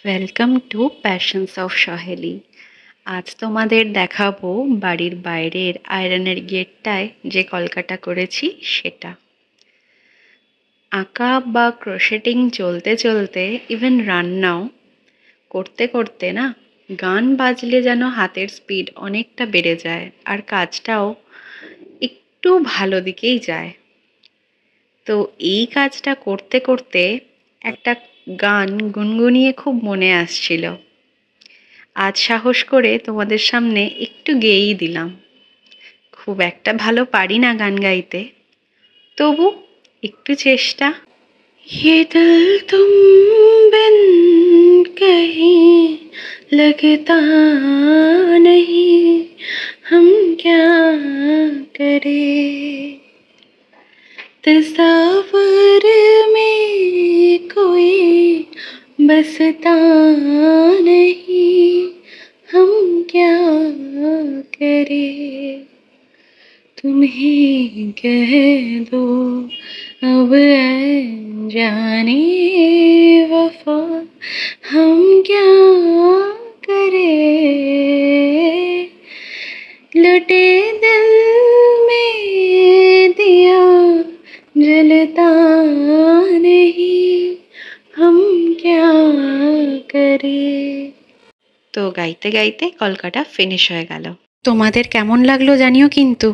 Welcome to passions of সহেলি। আজ তোমাদের দেখাবো বাড়ির বাইরের আয়রনের গেটটায় যে কলকাটা করেছি সেটা। আঁকা বা ক্রোশেটিং চলতে চলতে ইভেন রান্নাও করতে করতে না গান বাজলে যেন হাতের স্পিড অনেকটা বেড়ে যায় আর কাজটাও একটু ভালো দিকেই যায়। তো এই কাজটা করতে করতে একটা গান গুনগুনিয়ে খুব মনে আসছিল। আজ সাহস করে তোমাদের সামনে একটু গেয়েই দিলাম। খুব একটা ভালো পারি না গান গাইতে, তবু একটু চেষ্টা। ये दिल तुम बिन कहीं लगता नहीं, हम क्या करें, तस्वीर में कोई बसता नहीं, हम क्या करें। तुम ही कह दो अब ऐ जाने वफा, हम क्या करें। लुटे दिल में दिया जलता नहीं, हम क्या करें। তো গাইতে গাইতে কলকাটা ফিনিশ হয়ে গেল। তোমাদের কেমন লাগলো জানিও কিন্তু।